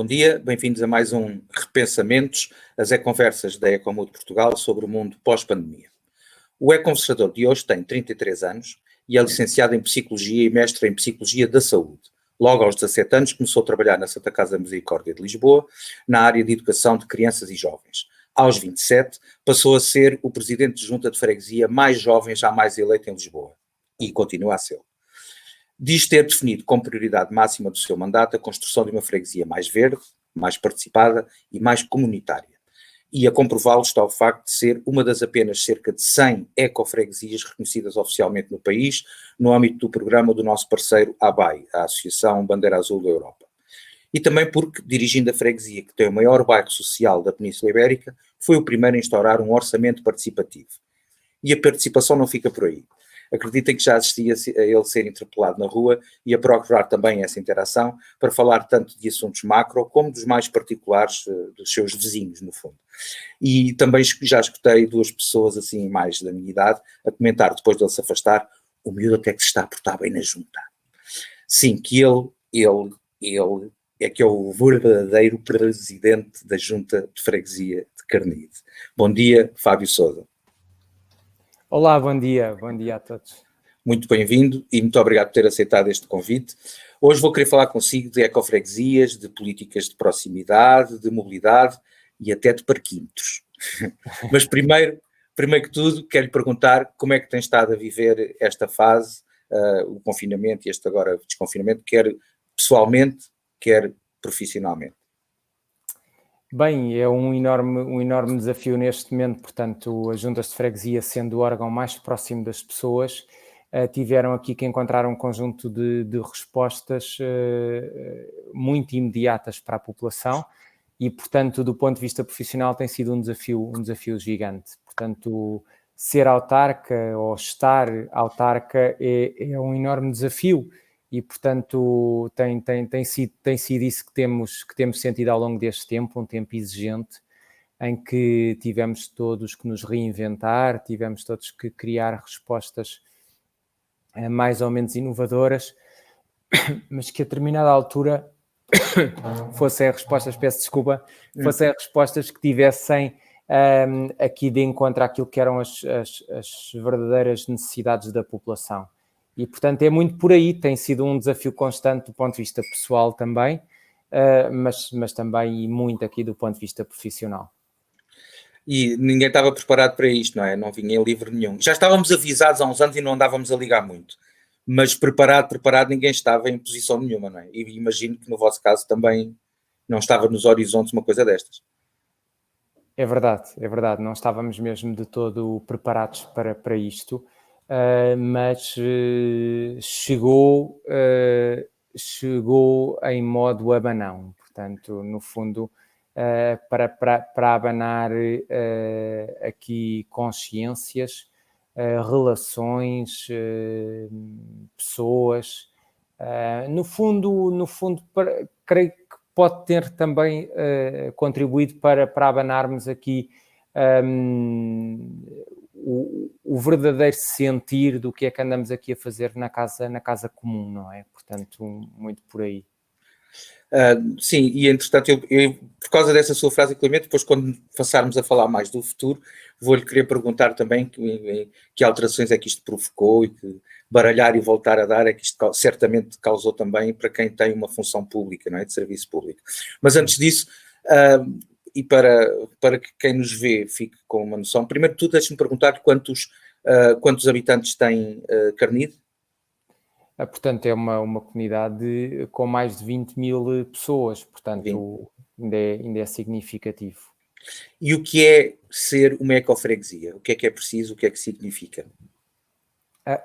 Bom dia, bem-vindos a mais um Repensamentos, as E-Conversas da Ecomood Portugal sobre o mundo pós-pandemia. O E-Conversador de hoje tem 33 anos e é licenciado em Psicologia e mestre em Psicologia da Saúde. Logo aos 17 anos começou a trabalhar na Santa Casa da Misericórdia de Lisboa, na área de educação de crianças e jovens. Aos 27, passou a ser o presidente de junta de freguesia mais jovem jamais eleito em Lisboa. E continua a ser. Diz ter definido como prioridade máxima do seu mandato a construção de uma freguesia mais verde, mais participada e mais comunitária. E a comprová-lo está o facto de ser uma das apenas cerca de 100 ecofreguesias reconhecidas oficialmente no país, no âmbito do programa do nosso parceiro ABAI, a Associação Bandeira Azul da Europa. E também porque, dirigindo a freguesia que tem o maior bairro social da Península Ibérica, foi o primeiro a instaurar um orçamento participativo. E a participação não fica por aí. Acreditem que já assistia a ele ser interpelado na rua e a procurar também essa interação para falar tanto de assuntos macro como dos mais particulares dos seus vizinhos, no fundo. E também já escutei duas pessoas assim mais da minha idade a comentar depois dele se afastar: o miúdo até que se está a portar bem na junta. Sim, que ele é que é o verdadeiro presidente da junta de freguesia de Carnide. Bom dia, Fábio Sousa. Olá, bom dia a todos. Muito bem-vindo e muito obrigado por ter aceitado este convite. Hoje vou querer falar consigo de ecofreguesias, de políticas de proximidade, de mobilidade e até de parquímetros. Mas primeiro que tudo, quero lhe perguntar como é que tem estado a viver esta fase, o confinamento e este agora desconfinamento, quer pessoalmente, quer profissionalmente. Bem, é um enorme desafio neste momento. Portanto, as juntas de freguesia, sendo o órgão mais próximo das pessoas, tiveram aqui que encontrar um conjunto de respostas muito imediatas para a população e, portanto, do ponto de vista profissional tem sido um desafio gigante. Portanto, ser autarca ou estar autarca é um enorme desafio. E, portanto, tem sido isso que temos sentido ao longo deste tempo, um tempo exigente, em que tivemos todos que nos reinventar, tivemos todos que criar respostas mais ou menos inovadoras, mas que a determinada altura fossem respostas, peço desculpa, fossem respostas que tivessem aqui de encontro àquilo que eram as verdadeiras necessidades da população. E, portanto, é muito por aí, tem sido um desafio constante do ponto de vista pessoal também, mas também muito aqui do ponto de vista profissional. E ninguém estava preparado para isto, não é? Não vinha em livro nenhum. Já estávamos avisados há uns anos e não andávamos a ligar muito. Mas preparado, ninguém estava em posição nenhuma, não é? E imagino que no vosso caso também não estava nos horizontes uma coisa destas. É verdade, não estávamos mesmo de todo preparados para isto. Mas chegou em modo abanão, portanto, no fundo, para abanar aqui consciências, relações, pessoas. No fundo creio que pode ter também contribuído para abanarmos aqui o verdadeiro sentir do que é que andamos aqui a fazer na casa comum, não é? Portanto, muito por aí. Sim, e entretanto, eu, por causa dessa sua frase, Clemente, depois quando passarmos a falar mais do futuro, vou-lhe querer perguntar também que alterações é que isto provocou e que baralhar e voltar a dar é que isto certamente causou também para quem tem uma função pública, não é? De serviço público. Mas antes disso, e para que quem nos vê fique com uma noção, primeiro de tudo deixe-me perguntar quantos habitantes tem Carnide? Portanto, é uma comunidade com mais de 20 mil pessoas, portanto, ainda é significativo. E o que é ser uma ecofreguesia? O que é preciso? O que é que significa?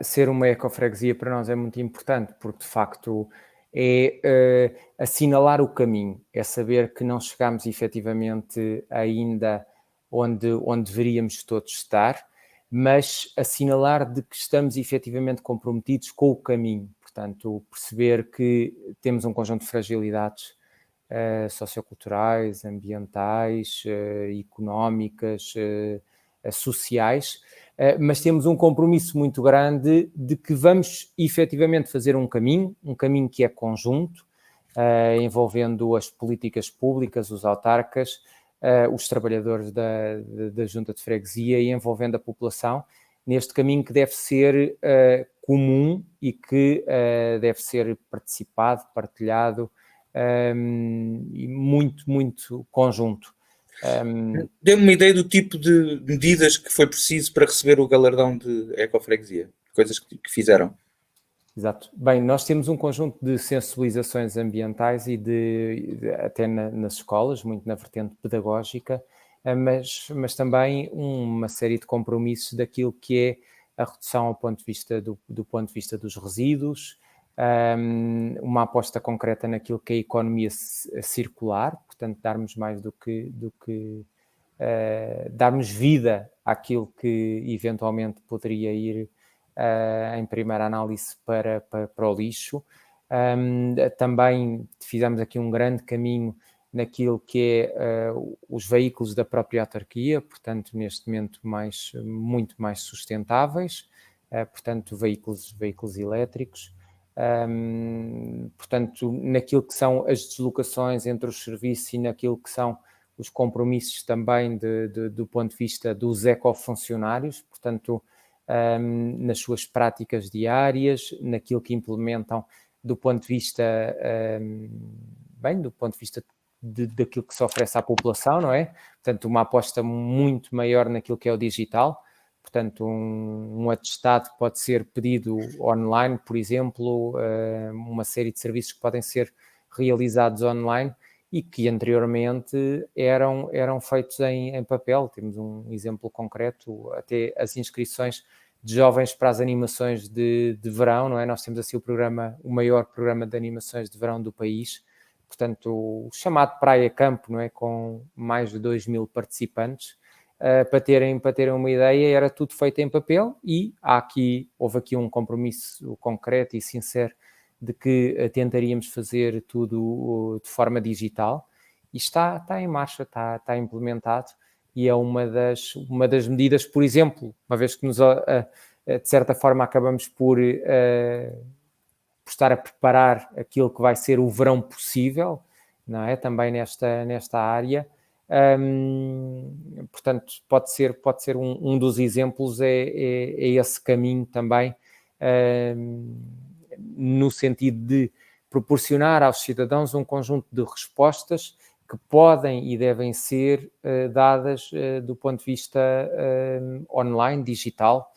Ser uma ecofreguesia para nós é muito importante, porque de facto é assinalar o caminho, é saber que não chegamos efetivamente ainda onde deveríamos todos estar, mas assinalar de que estamos efetivamente comprometidos com o caminho. Portanto, perceber que temos um conjunto de fragilidades socioculturais, ambientais, económicas, sociais, mas temos um compromisso muito grande de que vamos efetivamente fazer um caminho que é conjunto envolvendo as políticas públicas, os autarcas, os trabalhadores da Junta de Freguesia e envolvendo a população neste caminho que deve ser comum e que deve ser participado, partilhado e muito, muito conjunto. Dê-me uma ideia do tipo de medidas que foi preciso para receber o galardão de Ecofreguesia, coisas que fizeram. Exato. Bem, nós temos um conjunto de sensibilizações ambientais e até nas escolas, muito na vertente pedagógica, mas também uma série de compromissos daquilo que é a redução ao ponto de vista do ponto de vista dos resíduos, uma aposta concreta naquilo que é a economia circular, portanto, darmos mais do que darmos vida àquilo que eventualmente poderia ir em primeira análise para o lixo. Também fizemos aqui um grande caminho naquilo que é os veículos da própria autarquia, portanto, neste momento muito mais sustentáveis, portanto, veículos elétricos. Portanto, naquilo que são as deslocações entre os serviços e naquilo que são os compromissos também do ponto de vista dos ecofuncionários, portanto, nas suas práticas diárias, naquilo que implementam do ponto de vista, do ponto de vista daquilo que se oferece à população, não é? Portanto, uma aposta muito maior naquilo que é o digital, portanto, um atestado que pode ser pedido online, por exemplo, uma série de serviços que podem ser realizados online e que anteriormente eram feitos em papel. Temos um exemplo concreto, até as inscrições de jovens para as animações de verão, não é? Nós temos assim o maior programa de animações de verão do país, portanto, o chamado Praia Campo, não é? Com mais de 2.000 participantes. Para terem uma ideia, era tudo feito em papel e houve aqui um compromisso concreto e sincero de que tentaríamos fazer tudo de forma digital e está em marcha, está implementado e é uma das medidas, por exemplo, uma vez que de certa forma acabamos por estar a preparar aquilo que vai ser o verão possível, não é? Também nesta área. Portanto, pode ser um dos exemplos é esse caminho também, no sentido de proporcionar aos cidadãos um conjunto de respostas que podem e devem ser dadas do ponto de vista online, digital,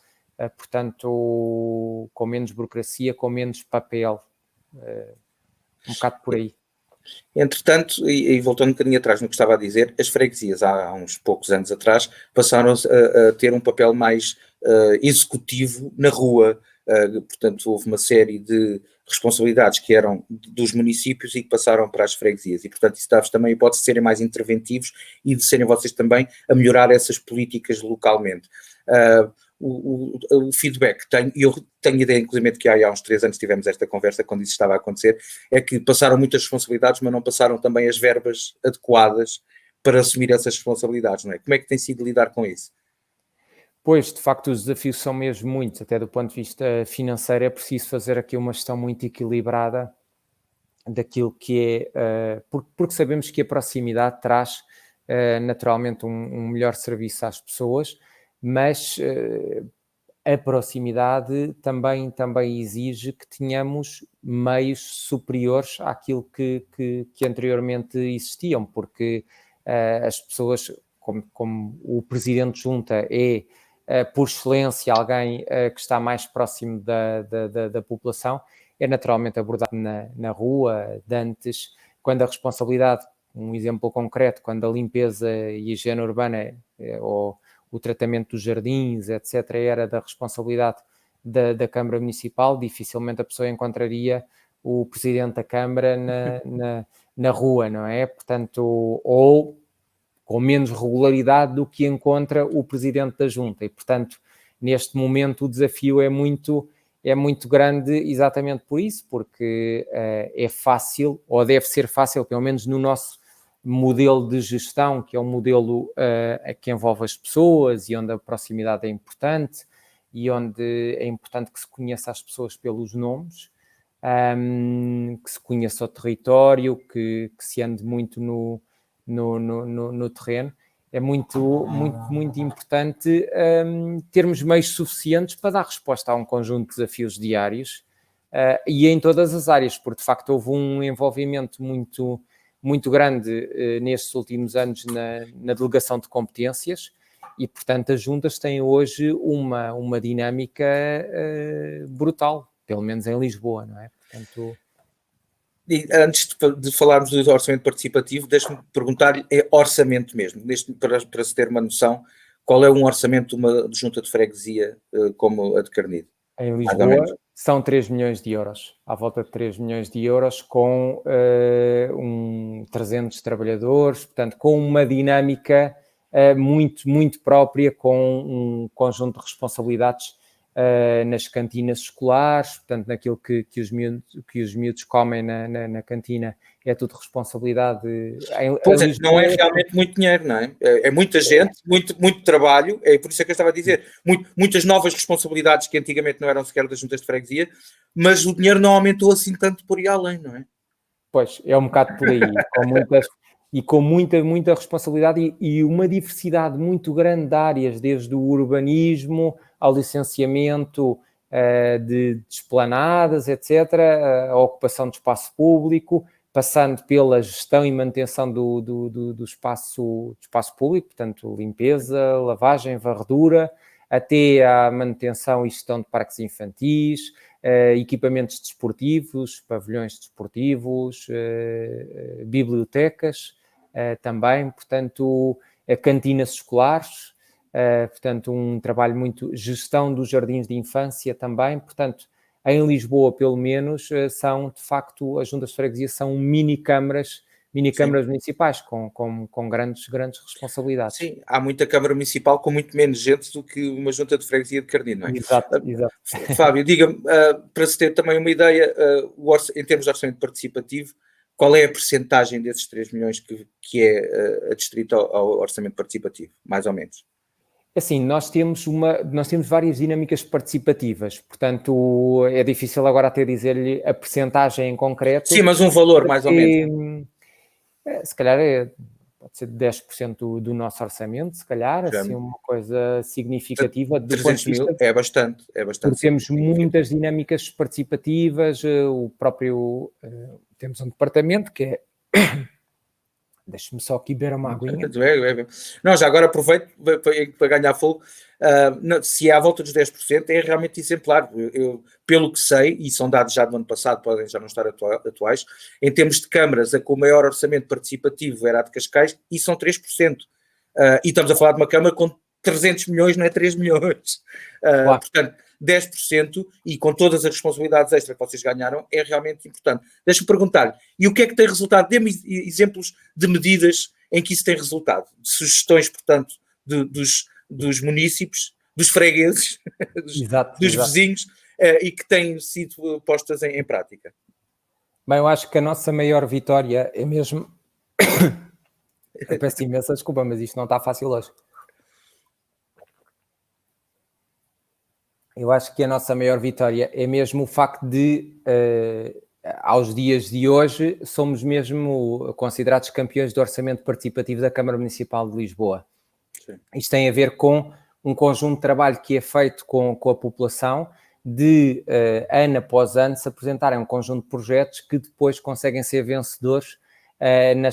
portanto, com menos burocracia, com menos papel, um bocado por aí. Entretanto, e voltando um bocadinho atrás no que estava a dizer, as freguesias há uns poucos anos atrás passaram a ter um papel mais executivo na rua, portanto houve uma série de responsabilidades que eram dos municípios e que passaram para as freguesias e portanto isso dá-vos também a hipótese de serem mais interventivos e de serem vocês também a melhorar essas políticas localmente. O feedback que tenho, e eu tenho ideia inclusive que há uns 3 anos tivemos esta conversa quando isso estava a acontecer, é que passaram muitas responsabilidades, mas não passaram também as verbas adequadas para assumir essas responsabilidades, não é? Como é que tem sido lidar com isso? Pois, de facto, os desafios são mesmo muitos, até do ponto de vista financeiro é preciso fazer aqui uma gestão muito equilibrada daquilo que é, porque sabemos que a proximidade traz naturalmente um melhor serviço às pessoas, mas a proximidade também exige que tenhamos meios superiores àquilo que anteriormente existiam, porque as pessoas, como o Presidente de Junta é, por excelência, alguém que está mais próximo da população, é naturalmente abordado na rua, de antes, quando a responsabilidade, um exemplo concreto, quando a limpeza e a higiene urbana ou o tratamento dos jardins, etc., era da responsabilidade da Câmara Municipal, dificilmente a pessoa encontraria o Presidente da Câmara na rua, não é? Portanto, ou com menos regularidade do que encontra o Presidente da Junta. E, portanto, neste momento o desafio é muito grande exatamente por isso, porque é fácil, ou deve ser fácil, pelo menos no nosso modelo de gestão, que é um modelo que envolve as pessoas e onde a proximidade é importante e onde é importante que se conheça as pessoas pelos nomes. que se conheça o território, que se ande muito no terreno. É muito importante termos meios suficientes para dar resposta a um conjunto de desafios diários e em todas as áreas, porque de facto houve um envolvimento muito grande nestes últimos anos na delegação de competências e, portanto, as juntas têm hoje uma dinâmica brutal, pelo menos em Lisboa, não é? Portanto... E antes de falarmos do orçamento participativo, deixe-me perguntar-lhe, é orçamento mesmo, para se ter uma noção, qual é um orçamento de uma junta de freguesia como a de Carnide? Em Lisboa são 3 milhões de euros, à volta de 3 milhões de euros, com 300 trabalhadores, portanto, com uma dinâmica muito própria, com um conjunto de responsabilidades nas cantinas escolares, portanto, naquilo que os miúdos comem na cantina, é tudo responsabilidade. Pois é, não é realmente muito dinheiro, não é? É muita gente, muito trabalho, é por isso é que eu estava a dizer, muitas novas responsabilidades que antigamente não eram sequer das juntas de freguesia, mas o dinheiro não aumentou assim tanto por ir além, não é? Pois, é um bocado por aí, com muita responsabilidade e uma diversidade muito grande de áreas, desde o urbanismo ao licenciamento de esplanadas, etc., a ocupação de espaço público, passando pela gestão e manutenção do espaço público, portanto, limpeza, lavagem, varredura, até à manutenção e gestão de parques infantis, equipamentos desportivos, pavilhões desportivos, bibliotecas também, portanto, cantinas escolares, portanto, um trabalho gestão dos jardins de infância também, portanto, em Lisboa, pelo menos, são, de facto, as juntas de freguesia são mini-câmaras municipais com grandes responsabilidades. Sim, há muita Câmara Municipal com muito menos gente do que uma junta de freguesia de Carnide, não é? Exato. Fábio, diga-me, para se ter também uma ideia, em termos de orçamento participativo, qual é a percentagem desses 3 milhões que é adstrito ao orçamento participativo, mais ou menos? Assim, nós temos várias dinâmicas participativas, portanto, é difícil agora até dizer-lhe a percentagem em concreto. Sim, mas um valor, mais ou menos. Se calhar pode ser 10% do nosso orçamento, se calhar, assim, uma coisa significativa. 300 mil é bastante. Porque temos muitas dinâmicas participativas, temos um departamento que é... Deixa-me só aqui beber uma aguinha. Não, já agora aproveito para ganhar fogo. Se é à volta dos 10%, é realmente exemplar. Eu, pelo que sei, e são dados já do ano passado, podem já não estar atuais, em termos de câmaras, a com o maior orçamento participativo era a de Cascais, e são 3%. E estamos a falar de uma câmara com 300 milhões, não é 3 milhões. Claro. Portanto, 10% e com todas as responsabilidades extra que vocês ganharam é realmente importante. Deixa-me perguntar-lhe, e o que é que tem resultado? Dê-me exemplos de medidas em que isso tem resultado, de sugestões, portanto, dos munícipes, dos fregueses, dos vizinhos, e que têm sido postas em prática. Bem, eu acho que a nossa maior vitória é mesmo... Eu peço imensa desculpa, mas isto não está fácil hoje. Eu acho que a nossa maior vitória é mesmo o facto de, aos dias de hoje, somos mesmo considerados campeões do orçamento participativo da Câmara Municipal de Lisboa. Sim. Isto tem a ver com um conjunto de trabalho que é feito com a população, de ano após ano se apresentarem um conjunto de projetos que depois conseguem ser vencedores na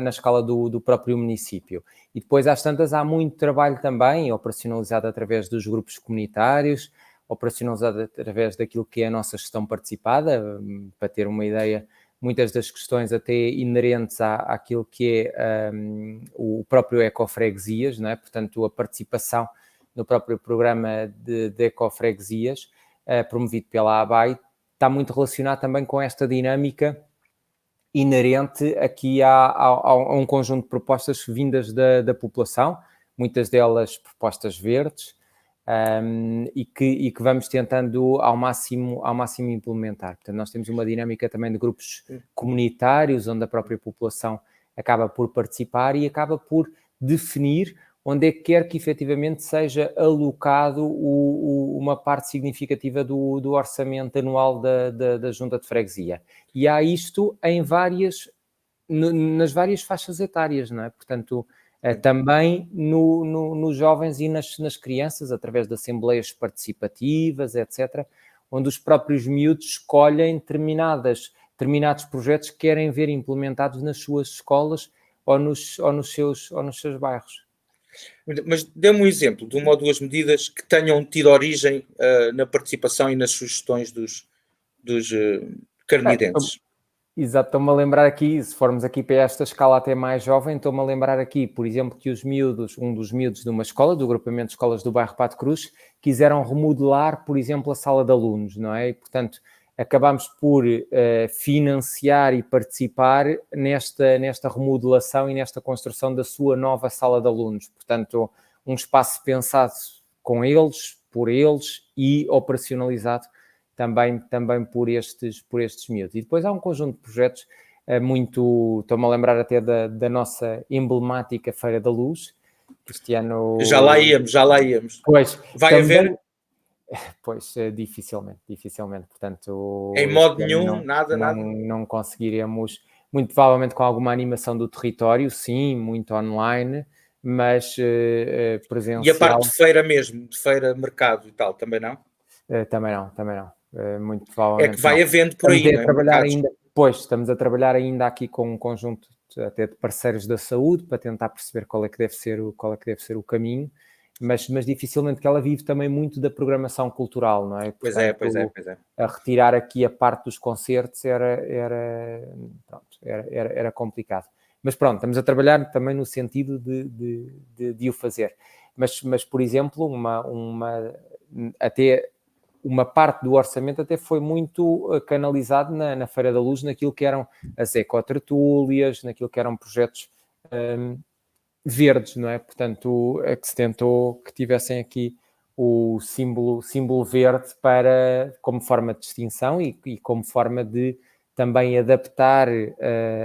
escala do próprio município. E depois, às tantas, há muito trabalho também, operacionalizado através dos grupos comunitários, operacionalizado através daquilo que é a nossa gestão participada. Para ter uma ideia, muitas das questões até inerentes àquilo que é o próprio Ecofreguesias, não é? Portanto, a participação no próprio programa de Ecofreguesias, promovido pela ABAI, está muito relacionado também com esta dinâmica inerente aqui a um conjunto de propostas vindas da população, muitas delas propostas verdes, e que vamos tentando ao máximo implementar. Portanto, nós temos uma dinâmica também de grupos comunitários, onde a própria população acaba por participar e acaba por definir onde é que quer que efetivamente seja alocado uma parte significativa do orçamento anual da Junta de Freguesia. E há isto nas várias faixas etárias, não é? Portanto, também nos jovens e nas crianças, através de assembleias participativas, etc., onde os próprios miúdos escolhem determinados projetos que querem ver implementados nas suas escolas ou nos seus bairros. Mas dê-me um exemplo de uma ou duas medidas que tenham tido origem na participação e nas sugestões dos carnidenses. Exato, estou-me a lembrar aqui, se formos aqui para esta escala até mais jovem, estou-me a lembrar aqui, por exemplo, que um dos miúdos de uma escola, do agrupamento de escolas do bairro Pato Cruz, quiseram remodelar, por exemplo, a sala de alunos, não é? E, portanto, acabámos por financiar e participar nesta remodelação e nesta construção da sua nova sala de alunos. Portanto, um espaço pensado com eles, por eles e operacionalizado também por estes miúdos. E depois há um conjunto de projetos estou-me a lembrar até da nossa emblemática Feira da Luz, este ano... Já lá íamos. Pois, vai haver? Pois, dificilmente, portanto... Em modo nenhum, nada. Não conseguiremos, muito provavelmente com alguma animação do território, sim, muito online, mas presencial... E a parte de feira mesmo, de feira, mercado e tal, também não? Também não. Muito provavelmente é que vai havendo por aí, estamos a trabalhar ainda aqui com um conjunto até de parceiros da saúde para tentar perceber qual é que deve ser o caminho, mas dificilmente, que ela vive também muito da programação cultural, não é? Portanto, pois é. A retirar aqui a parte dos concertos era complicado. Mas pronto, estamos a trabalhar também no sentido de o fazer. Mas por exemplo, até uma parte do orçamento até foi muito canalizado na Feira da Luz, naquilo que eram as ecotertúlias, naquilo que eram projetos verdes, não é? Portanto, que se tentou que tivessem aqui o símbolo verde como forma de distinção e como forma de também adaptar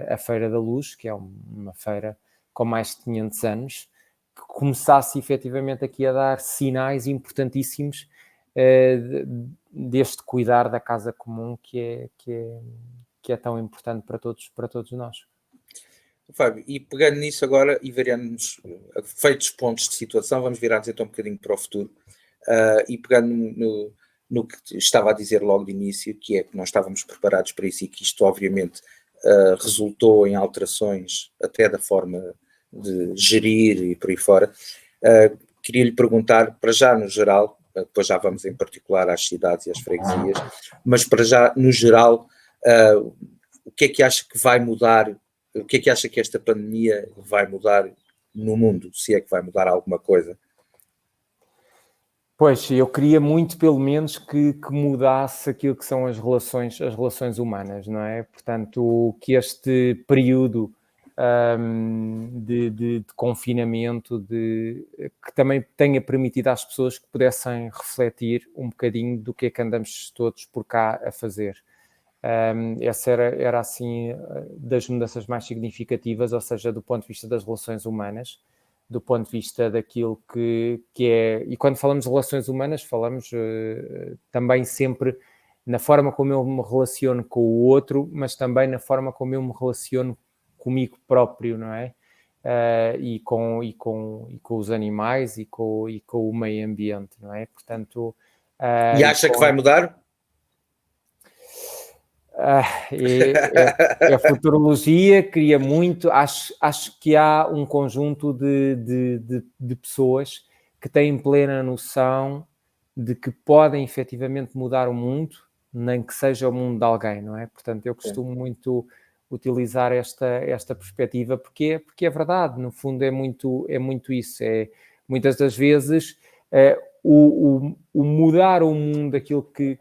a Feira da Luz, que é uma feira com mais de 500 anos, que começasse efetivamente aqui a dar sinais importantíssimos deste cuidar da casa comum que é tão importante para todos nós. Fábio, e pegando nisso agora e variando-nos, feitos pontos de situação, vamos virar-nos então um bocadinho para o futuro, e pegando no que estava a dizer logo de início, que é que nós estávamos preparados para isso e que isto obviamente resultou em alterações até da forma de gerir e por aí fora. Queria-lhe perguntar, para já no geral, depois já vamos em particular às cidades e às freguesias, mas para já no geral, o que é que acha que vai mudar? O que é que acha que esta pandemia vai mudar no mundo, se é que vai mudar alguma coisa? Pois, eu queria muito, pelo menos, que mudasse aquilo que são as relações humanas, não é? Portanto, que este período de confinamento, que também tenha permitido às pessoas que pudessem refletir um bocadinho do que é que andamos todos por cá a fazer. Essa era assim das mudanças mais significativas, ou seja, do ponto de vista das relações humanas, do ponto de vista daquilo que é... E quando falamos de relações humanas, falamos também sempre na forma como eu me relaciono com o outro, mas também na forma como eu me relaciono comigo próprio, não é? E com os animais e com o meio ambiente, não é? Portanto... e acha que vai mudar? É futurologia, queria muito, acho que há um conjunto de pessoas que têm plena noção de que podem efetivamente mudar o mundo, nem que seja o mundo de alguém, não é? Portanto, eu costumo muito utilizar esta perspectiva, porque é verdade, no fundo é muito isso, muitas das vezes o mudar o mundo, aquilo que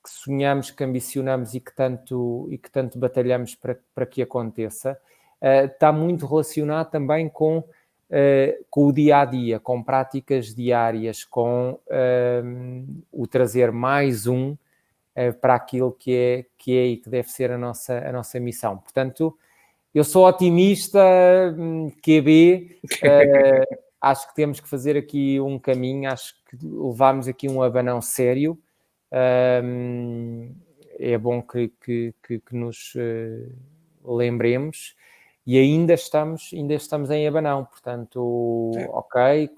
sonhamos, que ambicionamos e que tanto batalhamos para que aconteça, está muito relacionado também com o dia-a-dia, com práticas diárias, com o trazer mais para aquilo que é e que deve ser a nossa missão. Portanto, eu sou otimista, QB, acho que temos que fazer aqui um caminho, acho que levámos aqui um abanão sério. É bom que nos lembremos, e ainda estamos em abanão, portanto, ok,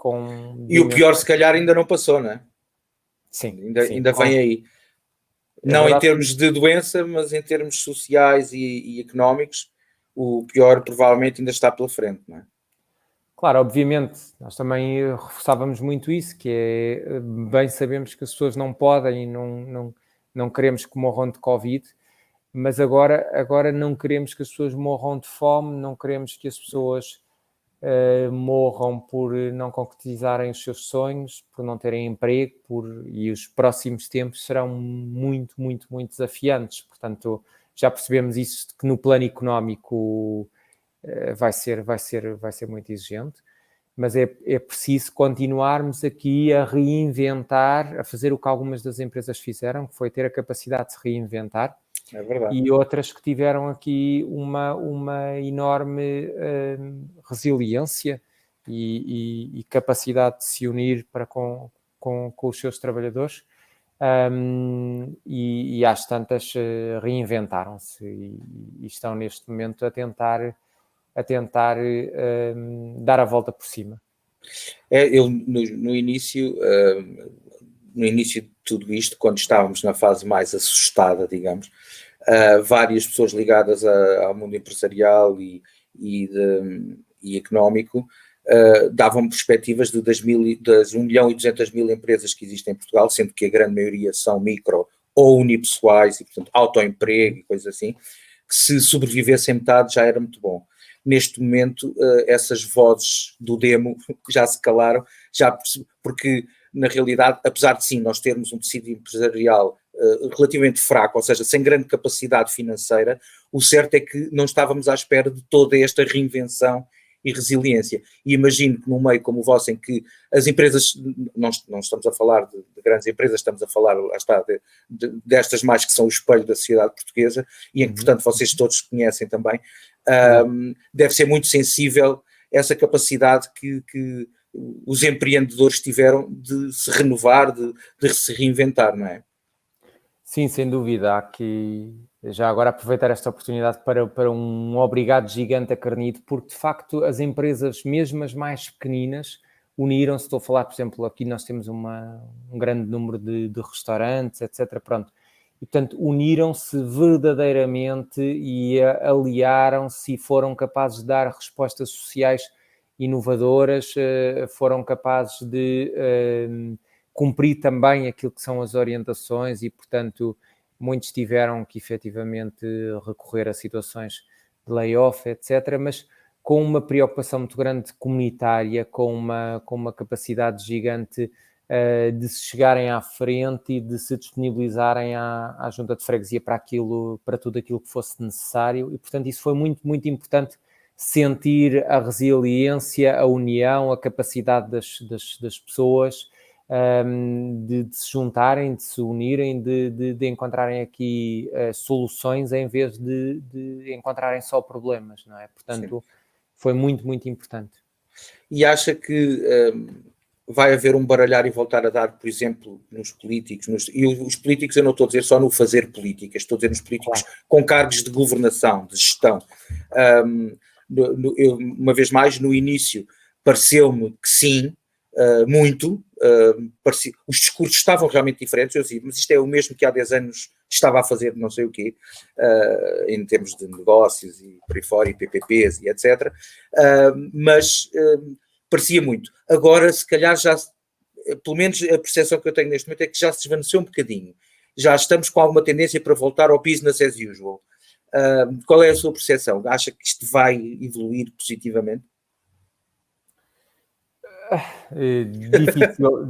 E o pior, se calhar, ainda não passou, não é? Sim, ainda vem aí. Não em termos de doença, mas em termos sociais e económicos, o pior provavelmente ainda está pela frente, não é? Claro, obviamente, nós também reforçávamos muito isso, que é, bem sabemos que as pessoas não podem e não queremos que morram de Covid, mas agora não queremos que as pessoas morram de fome, não queremos que as pessoas morram por não concretizarem os seus sonhos, por não terem emprego, e os próximos tempos serão muito, muito, muito desafiantes. Portanto, já percebemos isso, que no plano económico vai ser muito exigente, mas é preciso continuarmos aqui a reinventar, a fazer o que algumas das empresas fizeram, que foi ter a capacidade de se reinventar. É verdade. E outras que tiveram aqui uma enorme resiliência e capacidade de se unir com os seus trabalhadores, e às tantas reinventaram-se e estão neste momento a tentar dar a volta por cima. Eu no início de tudo isto, quando estávamos na fase mais assustada, digamos, várias pessoas ligadas ao mundo empresarial e económico davam perspectivas das 1.200.000 empresas que existem em Portugal, sendo que a grande maioria são micro ou unipessoais e, portanto, autoemprego e coisas assim, que se sobrevivessem metade já era muito bom. Neste momento, essas vozes do demo já se calaram, porque, na realidade, apesar de sim, nós termos um tecido empresarial relativamente fraco, ou seja, sem grande capacidade financeira, o certo é que não estávamos à espera de toda esta reinvenção e resiliência. E imagino que num meio como o vosso, em que as empresas, não estamos a falar de grandes empresas, estamos a falar, lá está, destas mais que são o espelho da sociedade portuguesa, e em que, portanto, vocês todos conhecem também, deve ser muito sensível essa capacidade que os empreendedores tiveram de se renovar, de se reinventar, não é? Sim, sem dúvida. Há aqui, já agora, aproveitar esta oportunidade para um obrigado gigante a Carnide, porque de facto as empresas, mesmo as mais pequeninas, uniram-se. Estou a falar, por exemplo, aqui nós temos um grande número de restaurantes, etc. Pronto. E, portanto, uniram-se verdadeiramente e aliaram-se e foram capazes de dar respostas sociais inovadoras, foram capazes de cumprir também aquilo que são as orientações e, portanto, muitos tiveram que efetivamente recorrer a situações de layoff, etc., mas com uma preocupação muito grande comunitária, com uma capacidade gigante de se chegarem à frente e de se disponibilizarem à junta de freguesia para tudo aquilo que fosse necessário, e portanto isso foi muito, muito importante, sentir a resiliência, a união, a capacidade das pessoas de se juntarem, de se unirem, de encontrarem aqui soluções em vez de encontrarem só problemas, não é? Portanto, sim, foi muito, muito importante. E acha que vai haver um baralhar e voltar a dar, por exemplo, nos políticos, e os políticos eu não estou a dizer só no fazer políticas, estou a dizer nos políticos com cargos de governação, de gestão. Uma vez mais, no início, pareceu-me que sim, muito, os discursos estavam realmente diferentes, eu dizia, mas isto é o mesmo que há 10 anos estava a fazer não sei o quê, em termos de negócios e por aí fora, e PPPs e etc., mas parecia muito. Agora, se calhar já, pelo menos a percepção que eu tenho neste momento é que já se desvaneceu um bocadinho, já estamos com alguma tendência para voltar ao business as usual. Qual é a sua percepção? Acha que isto vai evoluir positivamente?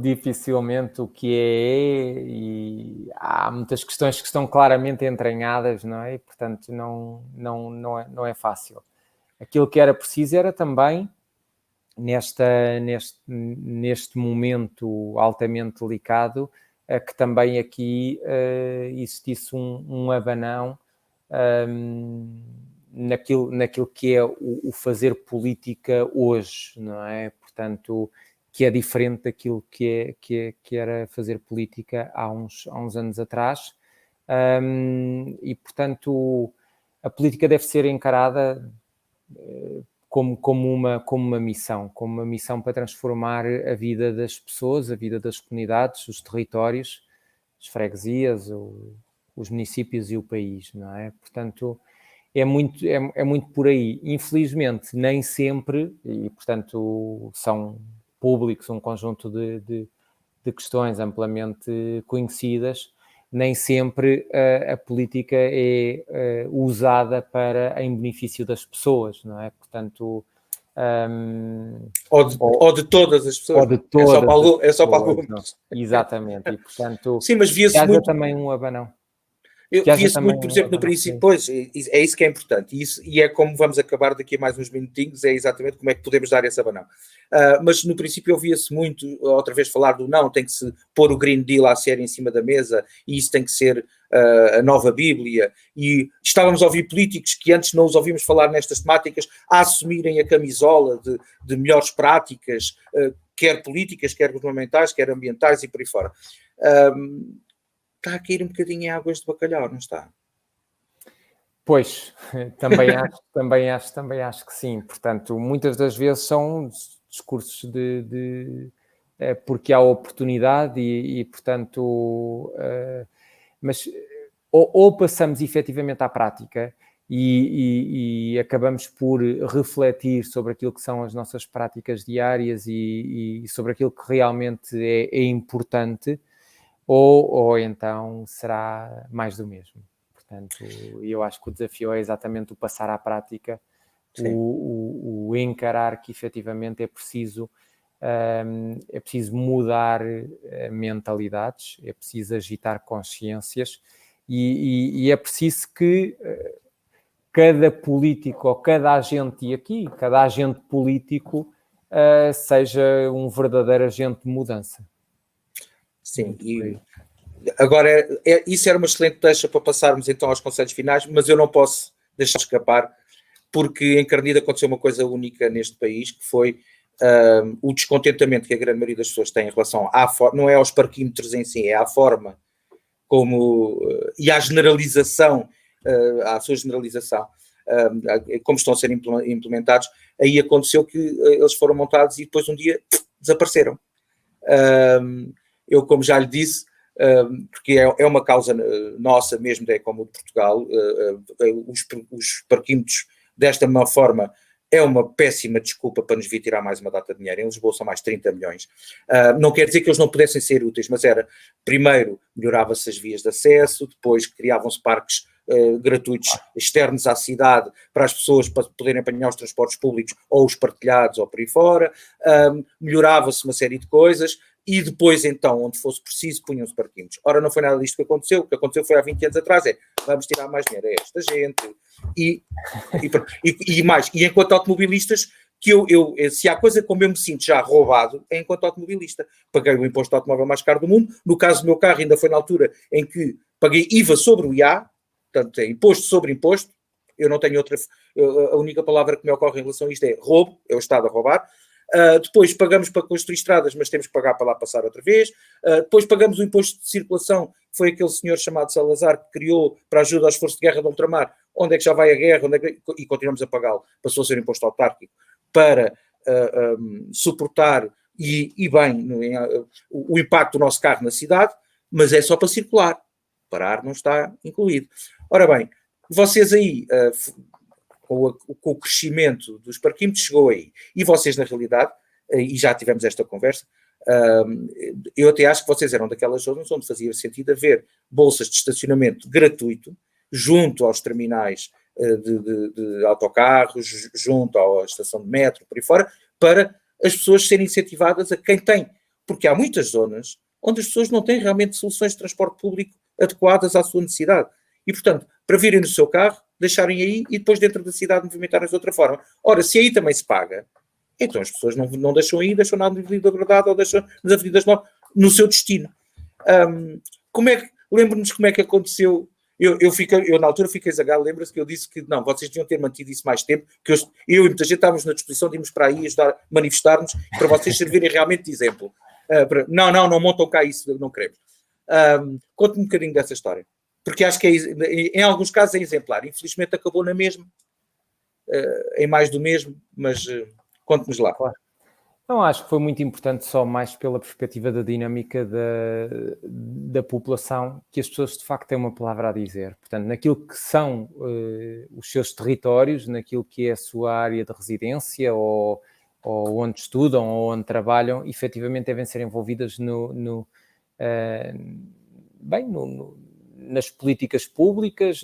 Dificilmente o que e há muitas questões que estão claramente entranhadas, não é? E, portanto, não é fácil. Aquilo que era preciso era também, neste momento altamente delicado, que também aqui existisse um abanão naquilo que é o fazer política hoje, não é? Portanto, que é diferente daquilo que era fazer política há uns anos atrás. E, portanto, a política deve ser encarada como uma missão para transformar a vida das pessoas, a vida das comunidades, os territórios, as freguesias, os municípios e o país, não é? Portanto, é muito por aí. Infelizmente, nem sempre, e portanto são públicos um conjunto de questões amplamente conhecidas, nem sempre a política é usada em benefício das pessoas, não é? Portanto... ou de todas as pessoas. Ou de todas é só para algumas. Exatamente. E, portanto, sim, mas via-se muito... também um abanão. Via-se muito, por exemplo, no princípio, pois, é isso que é importante, e é como vamos acabar daqui a mais uns minutinhos, é exatamente como é que podemos dar esse abanão. Mas no princípio ouvia-se muito, outra vez falar do não, tem que se pôr o Green Deal à série em cima da mesa, e isso tem que ser a nova Bíblia, e estávamos a ouvir políticos que antes não os ouvimos falar nestas temáticas, a assumirem a camisola de melhores práticas, quer políticas, quer governamentais, quer ambientais e por aí fora. Está a cair um bocadinho em águas de bacalhau, não está? Pois, também acho que sim. Portanto, muitas das vezes são discursos porque há oportunidade e portanto, mas ou passamos efetivamente à prática e acabamos por refletir sobre aquilo que são as nossas práticas diárias e sobre aquilo que realmente é importante, ou então será mais do mesmo. Portanto, eu acho que o desafio é exatamente o passar à prática, o encarar que efetivamente é preciso mudar mentalidades, é preciso agitar consciências e é preciso que cada político ou cada agente, e aqui cada agente político seja um verdadeiro agente de mudança. Sim, e agora isso era uma excelente deixa para passarmos então aos conselhos finais, mas eu não posso deixar escapar, porque em Carnide aconteceu uma coisa única neste país, que foi o descontentamento que a grande maioria das pessoas tem em relação não é aos parquímetros em si, é à forma como, e à generalização, à sua generalização, como estão a ser implementados. Aí aconteceu que eles foram montados e depois um dia desapareceram. Eu, como já lhe disse, porque é uma causa nossa mesmo, da Ecomut de Portugal, os parquímetros desta má forma é uma péssima desculpa para nos vir tirar mais uma data de dinheiro. Em Lisboa são mais 30 milhões. Não quer dizer que eles não pudessem ser úteis, mas era, primeiro, melhorava-se as vias de acesso, depois criavam-se parques gratuitos externos à cidade para as pessoas para poderem apanhar os transportes públicos ou os partilhados ou por aí fora, melhorava-se uma série de coisas e depois então, onde fosse preciso, punham-se parquímetros. Ora, não foi nada disto que aconteceu, o que aconteceu foi há 20 anos atrás, vamos tirar mais dinheiro a esta gente e mais, e enquanto automobilistas, que se há coisa como eu me sinto já roubado, é enquanto automobilista. Paguei o imposto de automóvel mais caro do mundo, no caso do meu carro ainda foi na altura em que paguei IVA sobre o IA, portanto é imposto sobre imposto, eu não tenho outra, a única palavra que me ocorre em relação a isto é roubo, é o Estado a roubar. Depois pagamos para construir estradas, mas temos que pagar para lá passar outra vez. Depois pagamos o imposto de circulação, que foi aquele senhor chamado Salazar que criou para ajuda aos esforços de guerra de ultramar. Onde é que já vai a guerra? E continuamos a pagá-lo. Passou a ser imposto autárquico para suportar e bem o impacto do nosso carro na cidade, mas é só para circular. Parar não está incluído. Ora bem, vocês aí... com o crescimento dos parquímetros chegou aí. E vocês, na realidade, e já tivemos esta conversa, eu até acho que vocês eram daquelas zonas onde fazia sentido haver bolsas de estacionamento gratuito junto aos terminais de autocarros, junto à estação de metro, por aí fora, para as pessoas serem incentivadas a quem tem. Porque há muitas zonas onde as pessoas não têm realmente soluções de transporte público adequadas à sua necessidade. E, portanto, para virem no seu carro, deixarem aí e depois dentro da cidade movimentarem de outra forma. Ora, se aí também se paga, então as pessoas não deixam aí, deixam na Avenida da Verdade ou deixam nas Avenidas Novas, no seu destino. Lembro-nos como é que aconteceu Eu na altura fiquei zangado, lembra-se que eu disse que não, vocês deviam ter mantido isso mais tempo, que eu e muita gente estávamos na disposição de irmos para aí ajudar, manifestar-nos, para vocês servirem realmente de exemplo. Não montam cá isso, não queremos. Conte-me um bocadinho dessa história, porque acho que em alguns casos é exemplar, infelizmente acabou na mesma, em mais do mesmo, mas conte-nos lá. Claro. Não, acho que foi muito importante só mais pela perspectiva da dinâmica da população, que as pessoas de facto têm uma palavra a dizer. Portanto, naquilo que são os seus territórios, naquilo que é a sua área de residência ou onde estudam ou onde trabalham, efetivamente devem ser envolvidas nas políticas públicas,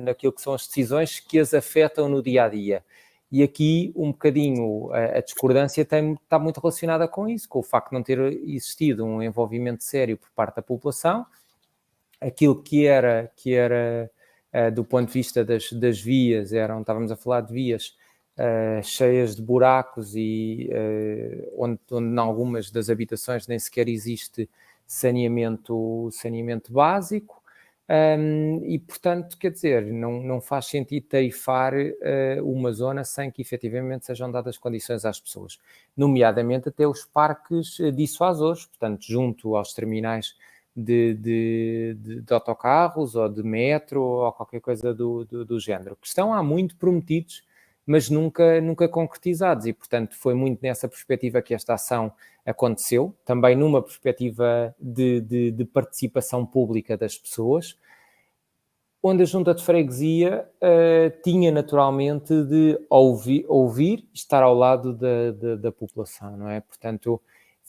naquilo que são as decisões que as afetam no dia-a-dia. E aqui, um bocadinho, a discordância está muito relacionada com isso, com o facto de não ter existido um envolvimento sério por parte da população. Aquilo que era do ponto de vista das vias, estávamos a falar de vias cheias de buracos e onde em algumas das habitações nem sequer existe saneamento básico. E, portanto, quer dizer, não faz sentido tarifar uma zona sem que efetivamente sejam dadas condições às pessoas, nomeadamente até os parques dissuasores, portanto, junto aos terminais de autocarros ou de metro ou qualquer coisa do género, que estão há muito prometidos, mas nunca concretizados, e, portanto, foi muito nessa perspectiva que esta ação aconteceu, também numa perspectiva de participação pública das pessoas, onde a Junta de Freguesia tinha naturalmente de ouvir e estar ao lado da população, não é? Portanto,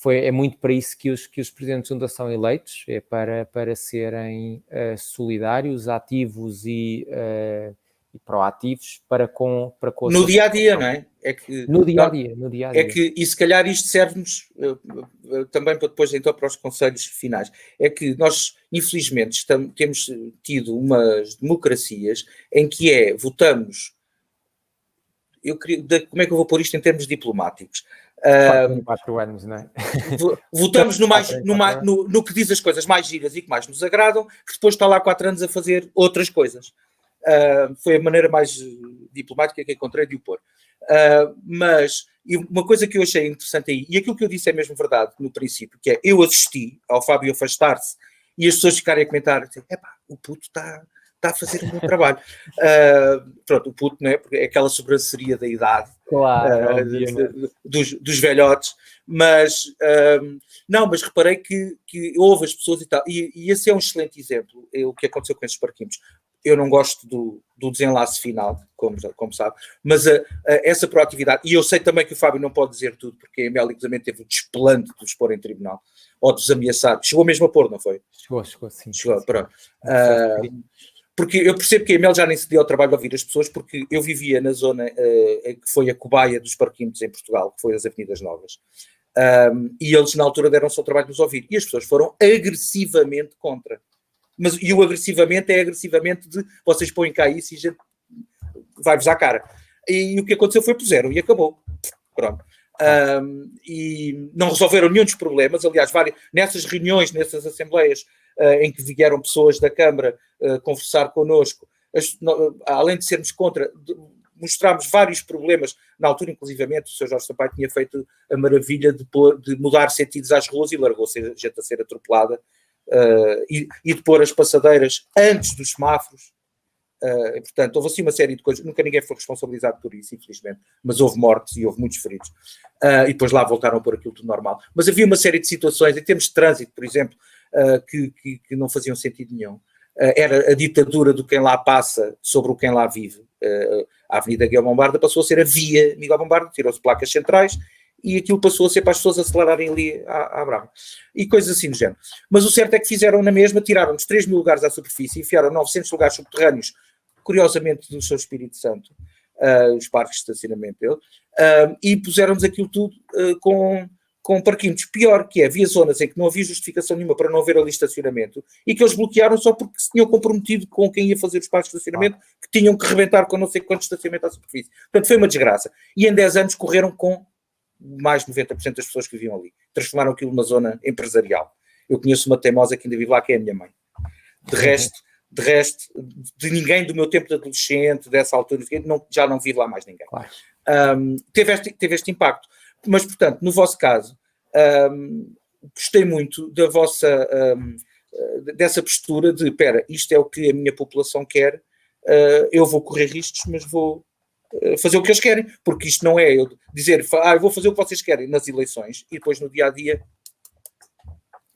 é muito para isso que os presidentes de Junta são eleitos, é para serem solidários, ativos e proativos para com no dia-a-dia, não é? No dia-a-dia. É que, e se calhar isto serve-nos também para depois, então, para os conselhos finais. É que nós, infelizmente, temos tido umas democracias em que votamos, como é que eu vou pôr isto em termos diplomáticos? 4 em 4 anos, não é? Votamos no que diz as coisas mais giras e que mais nos agradam, que depois está lá 4 anos a fazer outras coisas. Foi a maneira mais diplomática que encontrei de o pôr. Mas uma coisa que eu achei interessante aí, e aquilo que eu disse é mesmo verdade no princípio, que eu assisti ao Fábio afastar-se e as pessoas ficarem a comentar, o puto está a fazer um bom trabalho. Pronto, o puto, não é? Porque é aquela sobranceria da idade, claro, dos velhotes, mas mas reparei que houve as pessoas e tal, e esse é um excelente exemplo, o que aconteceu com esses parquinhos. Eu não gosto do desenlace final, como sabe, mas essa proatividade, e eu sei também que o Fábio não pode dizer tudo, porque a Emel, inclusive, teve o desplante de os pôr em tribunal, ou dos ameaçados. Chegou mesmo a pôr, não foi? Chegou, sim. Chegou, pronto. Porque eu percebo que a Emel já nem se deu ao trabalho de ouvir as pessoas, porque eu vivia na zona que foi a cobaia dos parquímetros em Portugal, que foi as Avenidas Novas. E eles, na altura, deram-se ao trabalho de nos ouvir. E as pessoas foram agressivamente contra. E o agressivamente é agressivamente de vocês põem cá isso e a gente vai-vos à cara. E o que aconteceu foi puseram e acabou. Pronto. E não resolveram nenhum dos problemas. Aliás, nessas reuniões, nessas assembleias em que vieram pessoas da Câmara conversar connosco, além de sermos contra, mostrámos vários problemas. Na altura, inclusivamente, o Sr. Jorge Sampaio tinha feito a maravilha de mudar sentidos às ruas e largou-se a gente a ser atropelada. E de pôr as passadeiras antes dos semáforos. Portanto, houve assim uma série de coisas. Nunca ninguém foi responsabilizado por isso, infelizmente, mas houve mortes e houve muitos feridos. E depois lá voltaram a pôr aquilo tudo normal. Mas havia uma série de situações, em termos de trânsito, por exemplo, que não faziam sentido nenhum. Era a ditadura do quem lá passa sobre o quem lá vive. A Avenida Miguel Bombarda passou a ser a via Miguel Bombarda, tirou-se placas centrais e aquilo passou a ser para as pessoas acelerarem ali à brava. E coisas assim do género. Mas o certo é que fizeram na mesma, tiraram-nos 3 mil lugares à superfície, enfiaram 900 lugares subterrâneos, curiosamente do seu Espírito Santo, os parques de estacionamento dele, e puseram-nos aquilo tudo com parquinhos. Pior que havia zonas em que não havia justificação nenhuma para não haver ali estacionamento e que eles bloquearam só porque se tinham comprometido com quem ia fazer os parques de estacionamento, que tinham que rebentar com não sei quanto estacionamento à superfície. Portanto, foi uma desgraça. E em 10 anos correram com mais de 90% das pessoas que viviam ali. Transformaram aquilo numa zona empresarial. Eu conheço uma teimosa que ainda vive lá, que é a minha mãe. De resto, De resto, de ninguém do meu tempo de adolescente, dessa altura, já não vi lá mais ninguém. Claro. Teve este impacto. Mas, portanto, no vosso caso, gostei muito da vossa, dessa postura de, espera, isto é o que a minha população quer, eu vou correr riscos, mas vou fazer o que eles querem, porque isto não é eu dizer, eu vou fazer o que vocês querem nas eleições e depois no dia-a-dia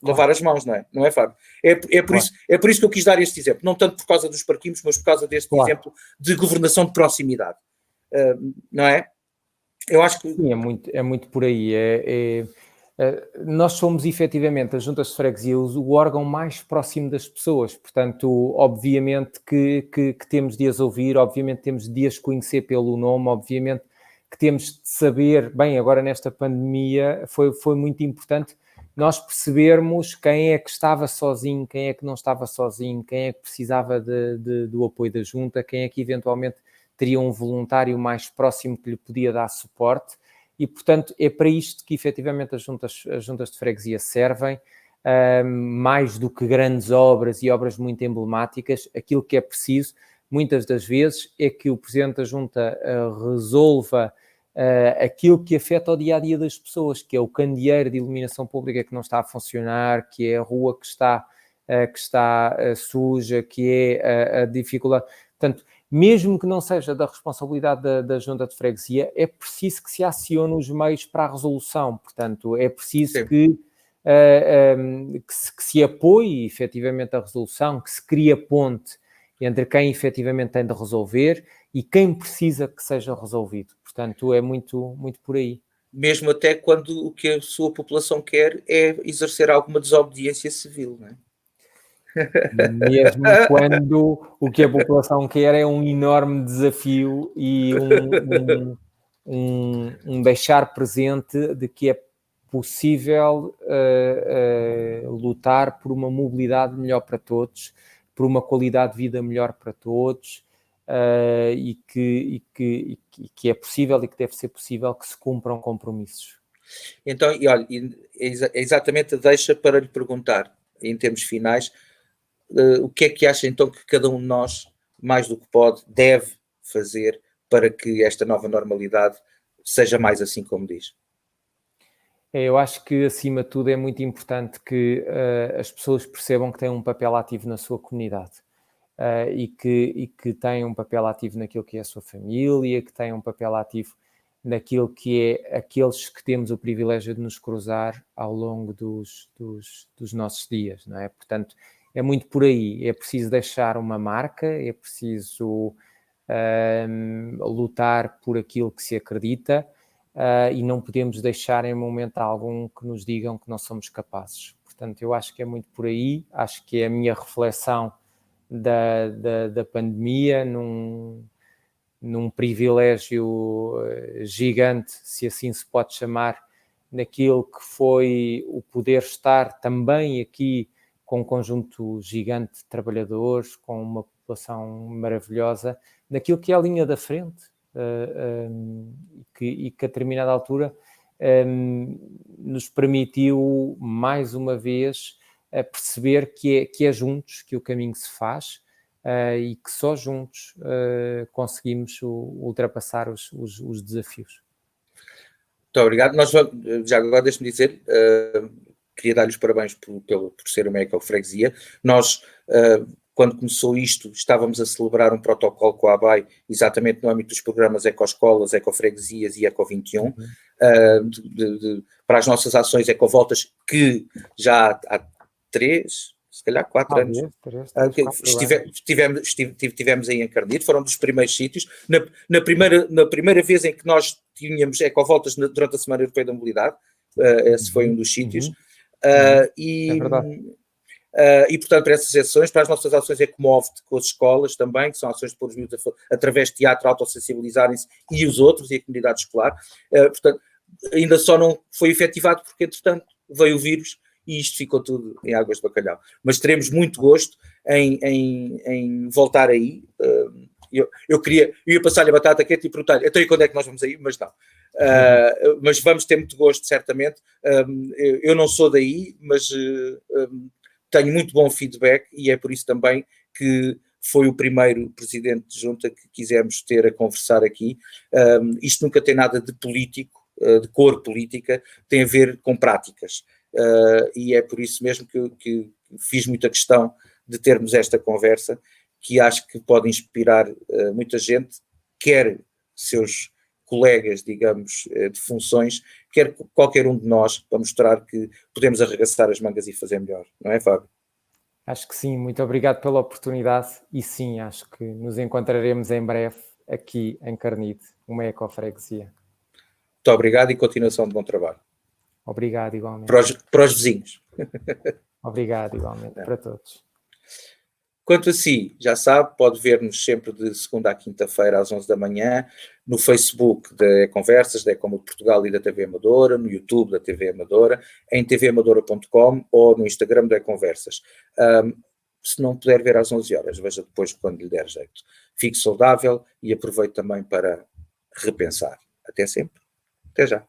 lavar as mãos, não é, Fábio? É por isso que eu quis dar este exemplo, não tanto por causa dos parquinhos, mas por causa deste exemplo de governação de proximidade, não é? Eu acho que... Sim, é muito por aí. Nós somos efetivamente, as juntas de freguesia, o órgão mais próximo das pessoas, portanto, obviamente que temos de as ouvir, obviamente temos de as conhecer pelo nome, obviamente que temos de saber, bem, agora nesta pandemia foi muito importante nós percebermos quem é que estava sozinho, quem é que não estava sozinho, quem é que precisava do apoio da junta, quem é que eventualmente teria um voluntário mais próximo que lhe podia dar suporte e, portanto, é para isto que efetivamente as juntas de freguesia servem, mais do que grandes obras e obras muito emblemáticas. Aquilo que é preciso, muitas das vezes, é que o Presidente da Junta resolva aquilo que afeta o dia-a-dia das pessoas, que é o candeeiro de iluminação pública que não está a funcionar, que é a rua que está suja, que é a dificuldade. Portanto, mesmo que não seja da responsabilidade da Junta de Freguesia, é preciso que se acione os meios para a resolução. Portanto, é preciso que se apoie efetivamente a resolução, que se crie a ponte entre quem efetivamente tem de resolver e quem precisa que seja resolvido. Portanto, é muito, muito por aí. Mesmo até quando o que a sua população quer é exercer alguma desobediência civil, não é? Mesmo quando o que a população quer é um enorme desafio e um deixar presente de que é possível lutar por uma mobilidade melhor para todos, por uma qualidade de vida melhor para todos e que é possível e que deve ser possível que se cumpram compromissos. Então, e olha, é exatamente a deixa para lhe perguntar, em termos finais, o que é que acha então que cada um de nós, mais do que pode, deve fazer para que esta nova normalidade seja mais assim como diz? Eu acho que, acima de tudo, é muito importante que as pessoas percebam que têm um papel ativo na sua comunidade e que têm um papel ativo naquilo que é a sua família, que têm um papel ativo naquilo que é aqueles que temos o privilégio de nos cruzar ao longo dos nossos dias, não é? Portanto, é muito por aí. É preciso deixar uma marca, é preciso lutar por aquilo que se acredita e não podemos deixar em momento algum que nos digam que não somos capazes. Portanto, eu acho que é muito por aí. Acho que é a minha reflexão da pandemia num privilégio gigante, se assim se pode chamar, naquilo que foi o poder estar também aqui com um conjunto gigante de trabalhadores, com uma população maravilhosa, naquilo que é a linha da frente, e que a determinada altura nos permitiu, mais uma vez, perceber que é juntos que o caminho se faz e que só juntos conseguimos ultrapassar os desafios. Muito obrigado. Nós vamos, já agora deixe-me dizer... queria dar-lhe os parabéns por ser uma ecofreguesia. Nós, quando começou isto, estávamos a celebrar um protocolo com a ABAI, exatamente no âmbito dos programas Ecoescolas, Ecofreguesias e Eco21, para as nossas ações Ecovoltas, que já há 3, se calhar 4 anos, estivemos aí em Carnide, foram dos primeiros sítios. Na primeira vez em que nós tínhamos Ecovoltas durante a Semana Europeia da Mobilidade, esse foi um dos sítios. É verdade. E, portanto, para essas ações, para as nossas ações Ecomove-te com as escolas também, que são ações de pôr os miúdos através de teatro, autossensibilizarem-se e os outros, e a comunidade escolar. Portanto, ainda só não foi efetivado porque, entretanto, veio o vírus e isto ficou tudo em águas de bacalhau. Mas teremos muito gosto em voltar aí. Eu ia passar-lhe a batata quente e perguntar-lhe, então e quando é que nós vamos aí? Mas não. Mas vamos ter muito gosto, certamente. Eu não sou daí, mas tenho muito bom feedback e é por isso também que foi o primeiro presidente de junta que quisemos ter a conversar aqui. Isto nunca tem nada de político, de cor política, tem a ver com práticas. E é por isso mesmo que fiz muita questão de termos esta conversa, que acho que pode inspirar muita gente, quer seus colegas, digamos, de funções, quer qualquer um de nós, para mostrar que podemos arregaçar as mangas e fazer melhor. Não é, Fábio? Acho que sim, muito obrigado pela oportunidade e sim, acho que nos encontraremos em breve aqui em Carnide, uma ecofreguesia. Muito obrigado e continuação de bom trabalho. Obrigado igualmente. Para os vizinhos. Obrigado igualmente, para todos. Quanto a si, já sabe, pode ver-nos sempre de segunda à quinta-feira às 11 da manhã, no Facebook da Conversas, da Ecomundo Portugal e da TV Amadora, no YouTube da TV Amadora, em tvamadora.com ou no Instagram da Conversas. Se não puder ver às 11 horas, veja depois quando lhe der jeito. Fique saudável e aproveite também para repensar. Até sempre. Até já.